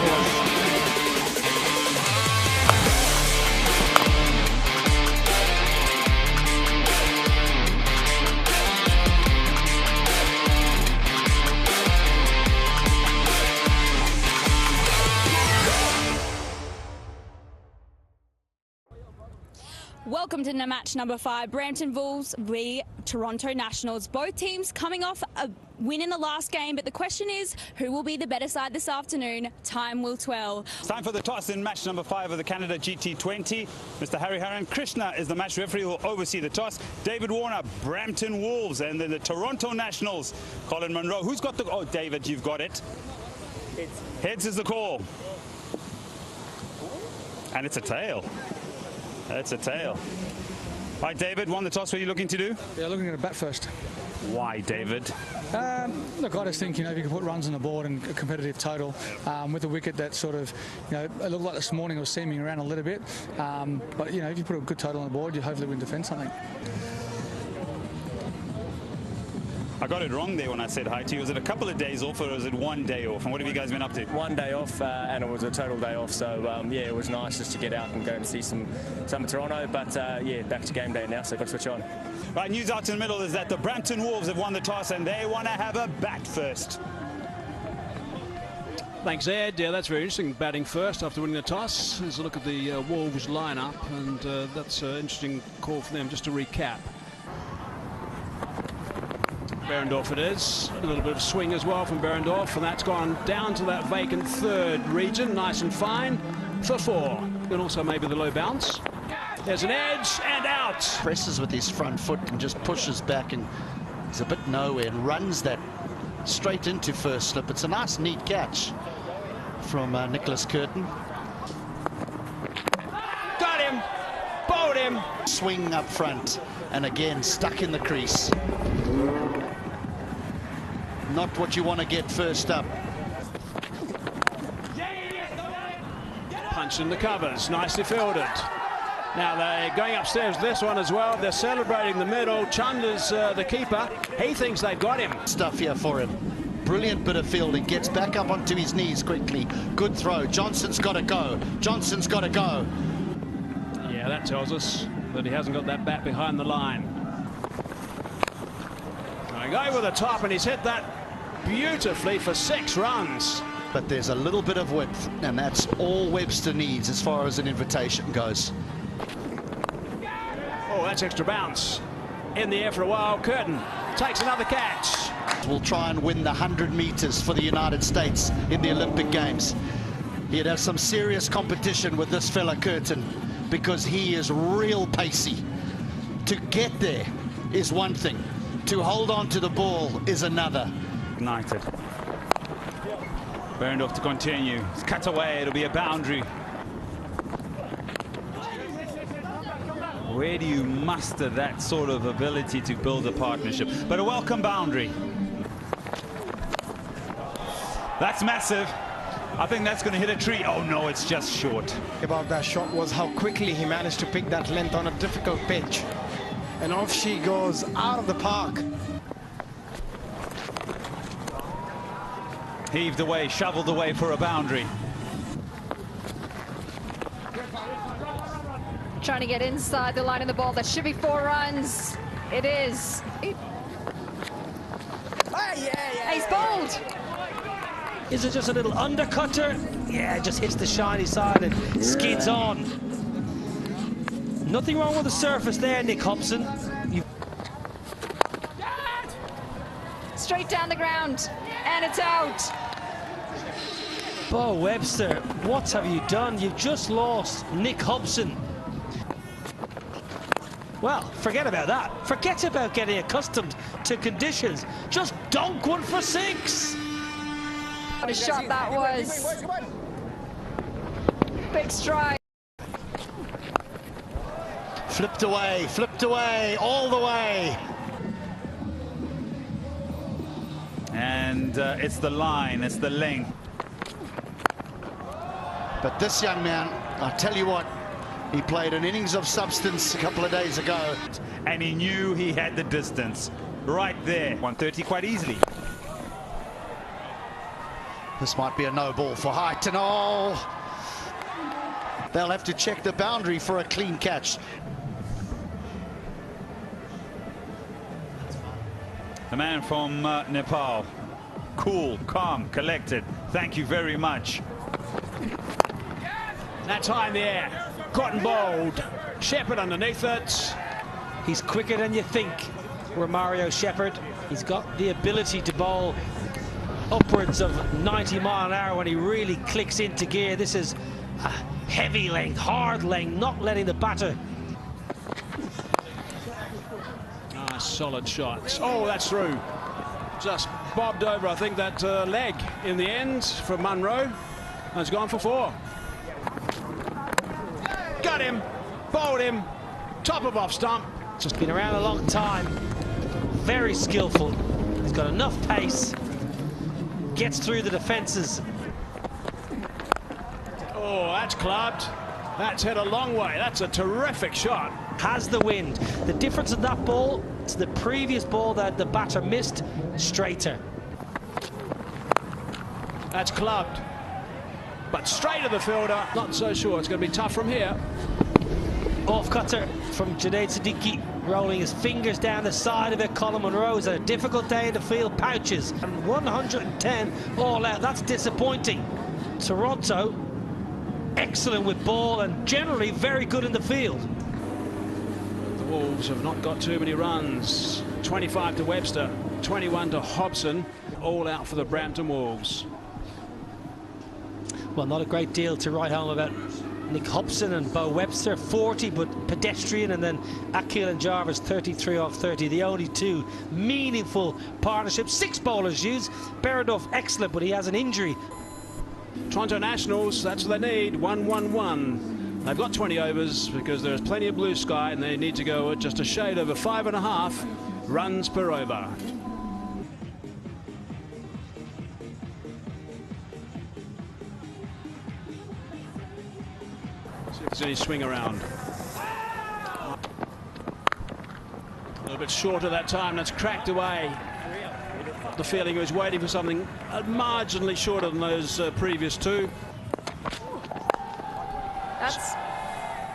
boys. Welcome to match number 5, Brampton Wolves v Toronto Nationals. Both teams coming off a win in the last game, but the question is, who will be the better side this afternoon? Time will tell. It's time for the toss in match number 5 of the Canada GT20. Mr. Hariharan Krishna is the match referee who will oversee the toss. David Warner, Brampton Wolves, and then the Toronto Nationals, Colin Monroe. Who's got the... Oh, David, you've got it. Heads is the call. And it's a tail. That's a tail. All right, David, won the toss. What are you looking to do? Yeah, looking at a bat first. Why, David? Look, I just think, if you can put runs on the board and a competitive total with a wicket that sort of, it looked like this morning it was seaming around a little bit. But, if you put a good total on the board, you hopefully win defence something. I got it wrong there when I said hi to you. Was it a couple of days off or was it one day off? And what have you guys been up to? One day off, and it was a total day off. So, yeah, it was nice just to get out and go and see some of Toronto. But, yeah, back to game day now, so got to switch on. Right, news out in the middle is that the Brampton Wolves have won the toss and they want to have a bat first. Thanks, Ed. Yeah, that's very interesting. Batting first after winning the toss. Let's look at the Wolves lineup, and that's an interesting call for them. Just to recap. Behrendorff it is. A little bit of swing as well from Behrendorff, and that's gone down to that vacant third region, nice and fine, for 4. And also maybe the low bounce. There's an edge and out. Presses with his front foot and just pushes back, and he's a bit nowhere and runs that straight into first slip. It's a nice, neat catch from Nicholas Curtin. Got him. Bowled him. Swing up front, and again stuck in the crease. Not what you want to get first up. Punch in the covers, nicely fielded. Now they're going upstairs this one as well. They're celebrating the middle. Chanda's the keeper. He thinks they've got him. Stuff here for him. Brilliant bit of fielding. Gets back up onto his knees quickly. Good throw. Johnson's got to go. Johnson's got to go. Yeah, that tells us that he hasn't got that bat behind the line. Going over the top, and he's hit that beautifully for 6 runs. But there's a little bit of width, and that's all Webster needs as far as an invitation goes. Oh, that's extra bounce. In the air for a while. Curtin takes another catch. Will try and win the 100 meters for the United States in the Olympic Games. He'd have some serious competition with this fella Curtin, because he is real pacey. To get there is one thing. To hold on to the ball is another. United. Behrendorff to continue. It's cut away. It'll be a boundary. Where do you muster that sort of ability to build a partnership? But a welcome boundary. That's massive. I think that's going to hit a tree. Oh no, it's just short. About that shot was how quickly he managed to pick that length on a difficult pitch. And off she goes out of the park. Heaved away, shoveled away for a boundary. Trying to get inside the line of the ball. That should be 4 runs. It is. He's bowled. Is it just a little undercutter? Yeah, it just hits the shiny side and skids on. Nothing wrong with the surface there, Nick Hobson. Straight down the ground, and it's out. Bo Webster, what have you done? You've just lost Nick Hobson. Well, forget about that. Forget about getting accustomed to conditions. Just dunk one for 6. What a shot that was. Big strike. Flipped away, all the way. And it's the line, it's the length. But this young man, I tell you what, he played an innings of substance a couple of days ago. And he knew he had the distance right there. 130 quite easily. This might be a no ball for Height, and oh, they'll have to check the boundary for a clean catch. The man from Nepal. Cool, calm, collected. Thank you very much. That's high in the air. Cotton bowled. Shepherd underneath it. He's quicker than you think, Romario Shepherd. He's got the ability to bowl upwards of 90 mile an hour when he really clicks into gear. This is a heavy length, hard length, not letting the batter. Ah, solid shots. Oh, that's through. Just bobbed over, I think, that leg in the end for Munro. Has gone for 4. Got him, bowled him, top of off stump. Just been around a long time. Very skillful. He's got enough pace. Gets through the defences. Oh, that's clubbed. That's hit a long way. That's a terrific shot. Has the wind. The difference in that ball to the previous ball that the batter missed, straighter. That's clubbed. But straight to the fielder. Not so sure. It's going to be tough from here. Off cutter from Junaid Siddiqui, rolling his fingers down the side of it. Colin Munro's had a difficult day in the field, pouches, and 110 all out. That's disappointing. Toronto, excellent with ball and generally very good in the field. The Wolves have not got too many runs. 25 to Webster, 21 to Hobson, all out for the Brampton Wolves. Well, not a great deal to write home about Nick Hobson and Bo Webster, 40 but pedestrian, and then Akil and Jarvis 33 off 30. The only two meaningful partnerships. 6 bowlers used. Berendoff excellent, but he has an injury. Toronto Nationals, that's what they need. 1-1-1. They've got 20 overs because there's plenty of blue sky, and they need to go at just a shade over 5.5 runs per over. See if there's any swing around. A little bit shorter that time. That's cracked away. The feeling he was waiting for something marginally shorter than those previous 2. That's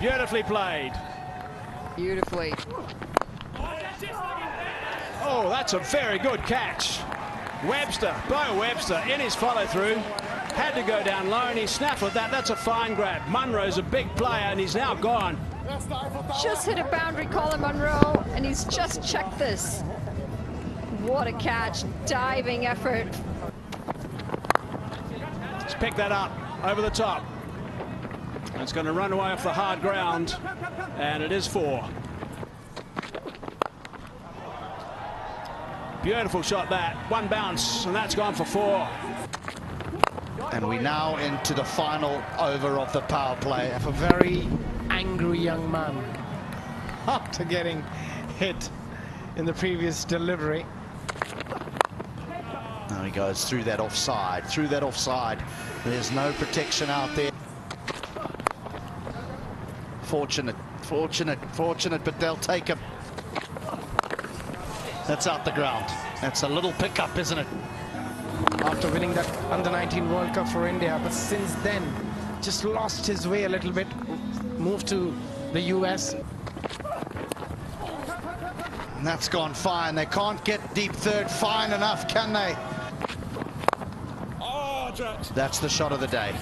beautifully played. beautifully. Oh, that's a very good catch. Webster, Bo Webster, in his follow-through, had to go down low, and he snaffled that. That's a fine grab. Munro's a big player, and he's now gone. Just hit a boundary, Colin Munro, and he's just checked this. What a catch, diving effort. Let's pick that up over the top. It's going to run away off the hard ground, and it is 4. Beautiful shot that. 1 bounce, and that's gone for 4. And we now into the final over of the power play. A very angry young man after getting hit in the previous delivery. Now he goes through that offside, There's no protection out there. Fortunate, but they'll take him. That's out the ground. That's a little pickup, isn't it? After winning that Under-19 World Cup for India, but since then, just lost his way a little bit, moved to the US. And that's gone fine. They can't get deep third fine enough, can they? That's the shot of the day.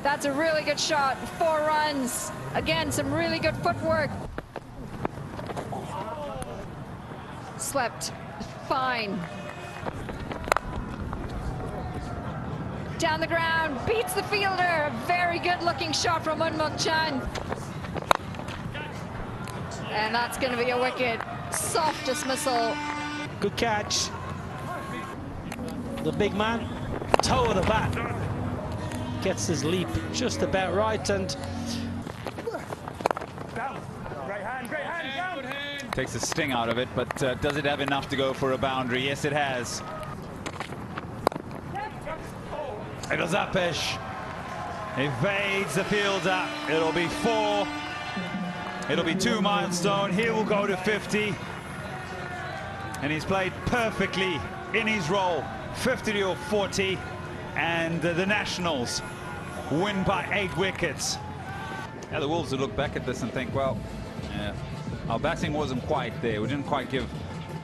That's a really good shot. 4 runs. Again, some really good footwork. Slept fine. Down the ground, beats the fielder. A very good looking shot from Unmuk Chan. And that's going to be a wicket. Soft dismissal. Good catch. The big man, toe of the bat. Gets his leap just about right, and takes the sting out of it, but does it have enough to go for a boundary? Yes, it has. It goes Apesh. Evades the fielder. It'll be 4. It'll be 2 milestone. He will go to 50. And he's played perfectly in his role, 50-40, and the Nationals win by 8 wickets. Yeah, the Wolves will look back at this and think, well, our batting wasn't quite there. We didn't quite give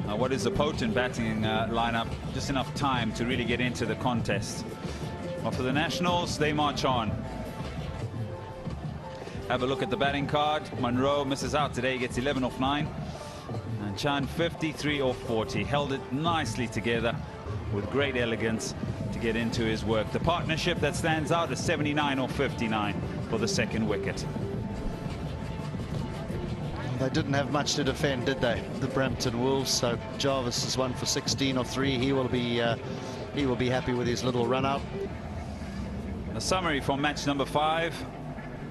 what is a potent batting lineup just enough time to really get into the contest. But for the Nationals, they march on. Have a look at the batting card. Monroe misses out today, gets 11 off 9. And Chan 53 off 40. Held it nicely together with great elegance to get into his work. The partnership that stands out is 79 off 59 for the second wicket. They didn't have much to defend, did they, the Brampton Wolves? So Jarvis is 1 for 16 off 3. He will be happy with his little run out. A summary from match number 5.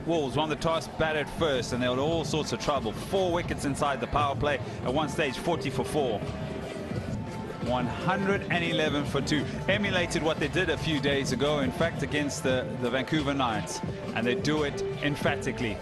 Wolves won the toss, batted first, and they were all sorts of trouble. 4 wickets inside the power play. At one stage, 40 for 4. 111 for 2. Emulated what they did a few days ago, in fact, against the Vancouver Knights. And they do it emphatically.